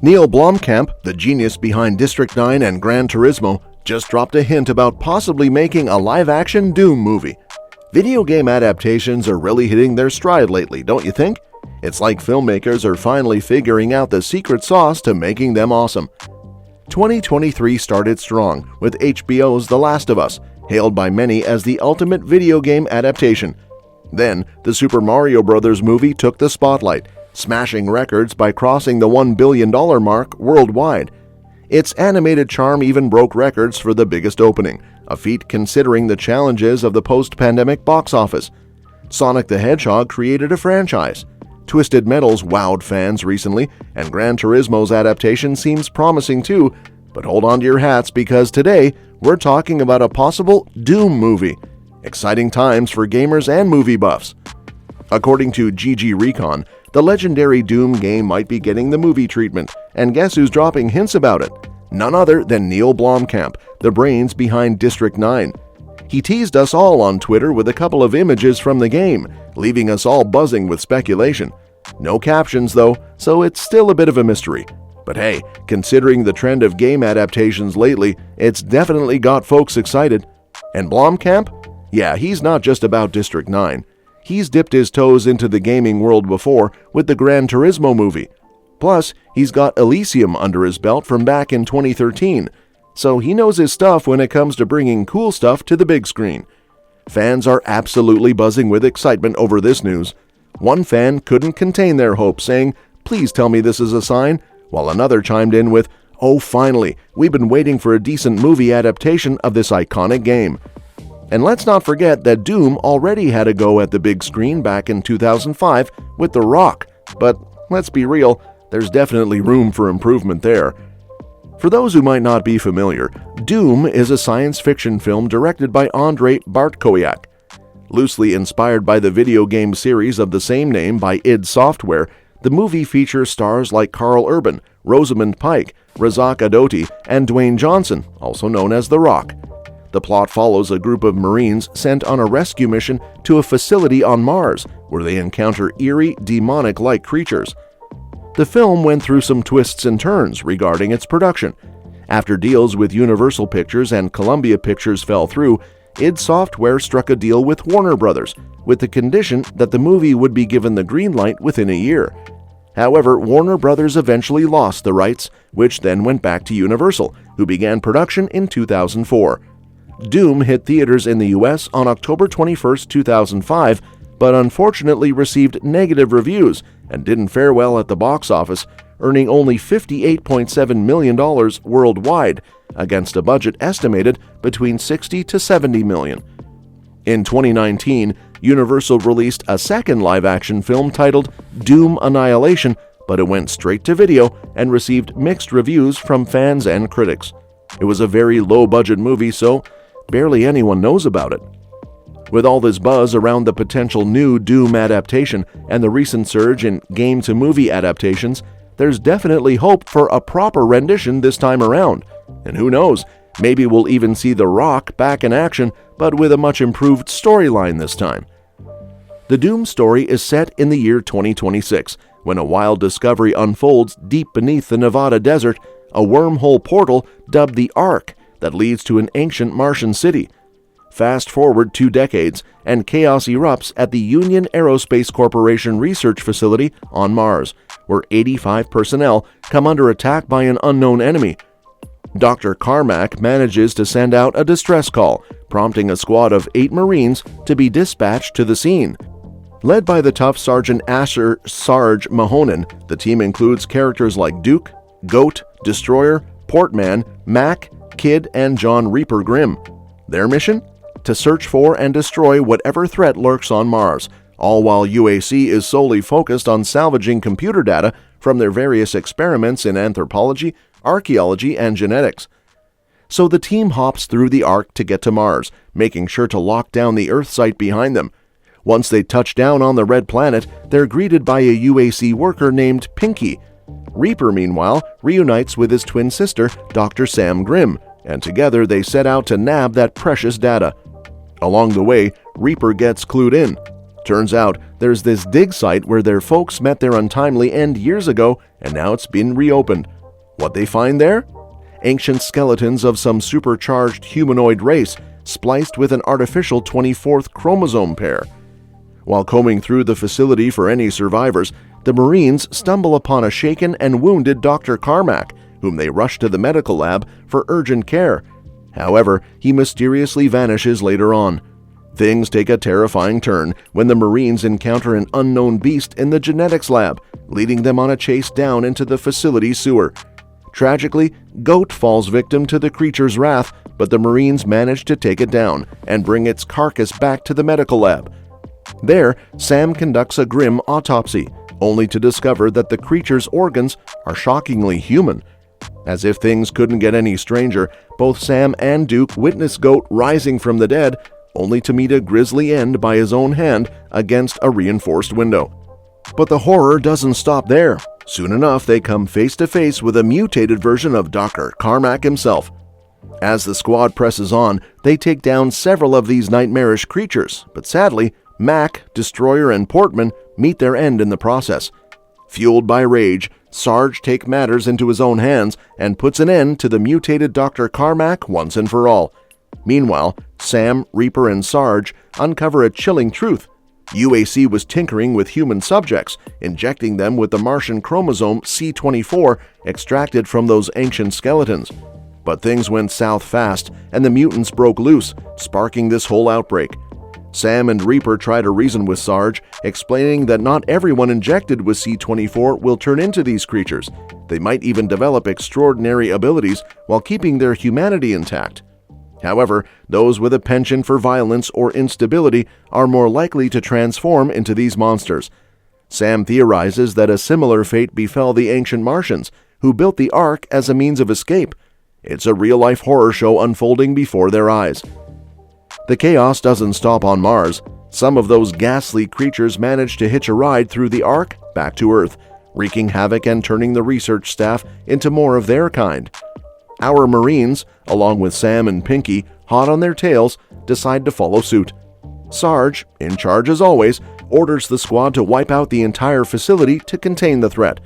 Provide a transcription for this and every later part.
Neil Blomkamp, the genius behind District 9 and Gran Turismo, just dropped a hint about possibly making a live-action Doom movie. Video game adaptations are really hitting their stride lately, don't you think? It's like filmmakers are finally figuring out the secret sauce to making them awesome. 2023 started strong with HBO's The Last of Us, hailed by many as the ultimate video game adaptation. Then, the Super Mario Bros. Movie took the spotlight, smashing records by crossing the $1 billion mark worldwide. Its animated charm even broke records for the biggest opening, a feat considering the challenges of the post-pandemic box office. Sonic the Hedgehog created a franchise. Twisted Metal's wowed fans recently, and Gran Turismo's adaptation seems promising too, but hold on to your hats because today we're talking about a possible Doom movie. Exciting times for gamers and movie buffs. According to GG Recon, the legendary Doom game might be getting the movie treatment, and guess who's dropping hints about it? None other than Neil Blomkamp, the brains behind District 9. He teased us all on Twitter with a couple of images from the game, leaving us all buzzing with speculation. No captions though, so it's still a bit of a mystery. But hey, considering the trend of game adaptations lately, it's definitely got folks excited. And Blomkamp? Yeah, he's not just about District 9. He's dipped his toes into the gaming world before with the Gran Turismo movie. Plus, he's got Elysium under his belt from back in 2013, so he knows his stuff when it comes to bringing cool stuff to the big screen. Fans are absolutely buzzing with excitement over this news. One fan couldn't contain their hope, saying, "Please tell me this is a sign," while another chimed in with, "Oh, finally, we've been waiting for a decent movie adaptation of this iconic game." And let's not forget that Doom already had a go at the big screen back in 2005 with The Rock, but let's be real, there's definitely room for improvement there. For those who might not be familiar, Doom is a science fiction film directed by Andrei Bartkowiak. Loosely inspired by the video game series of the same name by id Software, the movie features stars like Karl Urban, Rosamund Pike, Razak Adoti, and Dwayne Johnson, also known as The Rock. The plot follows a group of Marines sent on a rescue mission to a facility on Mars, where they encounter eerie, demonic-like creatures. The film went through some twists and turns regarding its production. After deals with Universal Pictures and Columbia Pictures fell through, id Software struck a deal with Warner Brothers, with the condition that the movie would be given the green light within a year. However, Warner Brothers eventually lost the rights, which then went back to Universal, who began production in 2004. Doom hit theaters in the US on October 21, 2005, but unfortunately received negative reviews and didn't fare well at the box office, earning only $58.7 million worldwide, against a budget estimated between $60 to $70 million. In 2019, Universal released a second live-action film titled Doom Annihilation, but it went straight to video and received mixed reviews from fans and critics. It was a very low-budget movie, so barely anyone knows about it. With all this buzz around the potential new Doom adaptation and the recent surge in game-to-movie adaptations, there's definitely hope for a proper rendition this time around. And who knows, maybe we'll even see The Rock back in action, but with a much improved storyline this time. The Doom story is set in the year 2026, when a wild discovery unfolds deep beneath the Nevada desert, a wormhole portal dubbed the Ark that leads to an ancient Martian city. Fast forward 2 decades, and chaos erupts at the Union Aerospace Corporation research facility on Mars, where 85 personnel come under attack by an unknown enemy. Dr. Carmack manages to send out a distress call, prompting a squad of 8 Marines to be dispatched to the scene. Led by the tough Sergeant Asher Sarge Mahonen, the team includes characters like Duke, Goat, Destroyer, Portman, Mac, Kid, and John Reaper Grimm. Their mission? To search for and destroy whatever threat lurks on Mars, all while UAC is solely focused on salvaging computer data from their various experiments in anthropology, archaeology, and genetics. So the team hops through the Ark to get to Mars, making sure to lock down the Earth site behind them. Once they touch down on the Red Planet, they're greeted by a UAC worker named Pinky. Reaper, meanwhile, reunites with his twin sister, Dr. Sam Grimm, and together they set out to nab that precious data. Along the way, Reaper gets clued in. Turns out, there's this dig site where their folks met their untimely end years ago, and now it's been reopened. What they find there? Ancient skeletons of some supercharged humanoid race spliced with an artificial 24th chromosome pair. While combing through the facility for any survivors, the Marines stumble upon a shaken and wounded Dr. Carmack, whom they rush to the medical lab for urgent care. However, he mysteriously vanishes later on. Things take a terrifying turn when the Marines encounter an unknown beast in the genetics lab, leading them on a chase down into the facility sewer. Tragically, Goat falls victim to the creature's wrath, but the Marines manage to take it down and bring its carcass back to the medical lab. There, Sam conducts a grim autopsy, only to discover that the creature's organs are shockingly human. As if things couldn't get any stranger, both Sam and Duke witness Goat rising from the dead, only to meet a grisly end by his own hand against a reinforced window. But the horror doesn't stop there. Soon enough, they come face to face with a mutated version of Dr. Carmack himself. As the squad presses on, they take down several of these nightmarish creatures, but sadly, Mac, Destroyer, and Portman meet their end in the process. Fueled by rage, Sarge takes matters into his own hands and puts an end to the mutated Dr. Carmack once and for all. Meanwhile, Sam, Reaper, and Sarge uncover a chilling truth. UAC was tinkering with human subjects, injecting them with the Martian chromosome C24 extracted from those ancient skeletons. But things went south fast, and the mutants broke loose, sparking this whole outbreak. Sam and Reaper try to reason with Sarge, explaining that not everyone injected with C24 will turn into these creatures. They might even develop extraordinary abilities while keeping their humanity intact. However, those with a penchant for violence or instability are more likely to transform into these monsters. Sam theorizes that a similar fate befell the ancient Martians, who built the Ark as a means of escape. It's a real-life horror show unfolding before their eyes. The chaos doesn't stop on Mars. Some of those ghastly creatures manage to hitch a ride through the Ark back to Earth, wreaking havoc and turning the research staff into more of their kind. Our Marines, along with Sam and Pinky, hot on their tails, decide to follow suit. Sarge, in charge as always, orders the squad to wipe out the entire facility to contain the threat.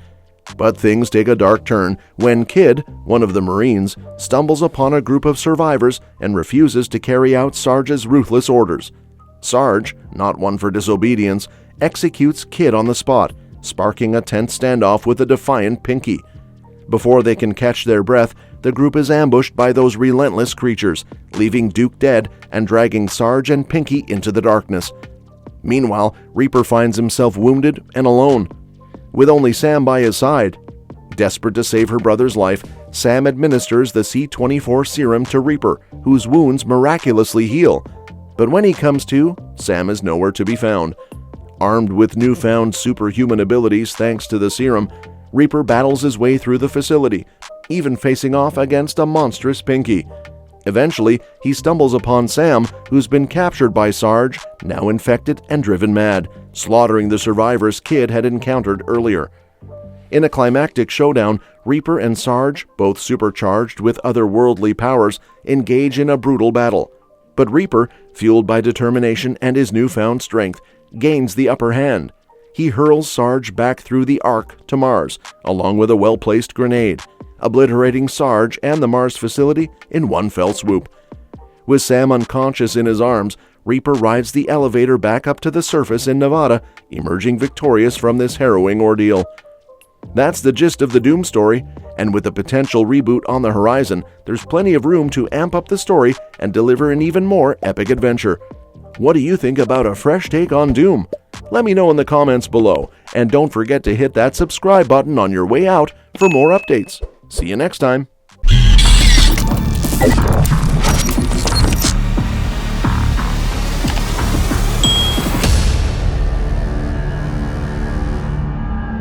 But things take a dark turn when Kid, one of the Marines, stumbles upon a group of survivors and refuses to carry out Sarge's ruthless orders. Sarge, not one for disobedience, executes Kid on the spot, sparking a tense standoff with a defiant Pinky. Before they can catch their breath, the group is ambushed by those relentless creatures, leaving Duke dead and dragging Sarge and Pinky into the darkness. Meanwhile, Reaper finds himself wounded and alone, with only Sam by his side. Desperate to save her brother's life, Sam administers the C24 serum to Reaper, whose wounds miraculously heal. But when he comes to, Sam is nowhere to be found. Armed with newfound superhuman abilities thanks to the serum, Reaper battles his way through the facility, even facing off against a monstrous Pinky. Eventually, he stumbles upon Sam, who's been captured by Sarge, now infected and driven mad, slaughtering the survivors Kid had encountered earlier. In a climactic showdown, Reaper and Sarge, both supercharged with otherworldly powers, engage in a brutal battle. But Reaper, fueled by determination and his newfound strength, gains the upper hand. He hurls Sarge back through the Ark to Mars, along with a well-placed grenade, obliterating Sarge and the Mars facility in one fell swoop. With Sam unconscious in his arms, Reaper rides the elevator back up to the surface in Nevada, emerging victorious from this harrowing ordeal. That's the gist of the Doom story, and with a potential reboot on the horizon, there's plenty of room to amp up the story and deliver an even more epic adventure. What do you think about a fresh take on Doom? Let me know in the comments below, and don't forget to hit that subscribe button on your way out for more updates. See you next time.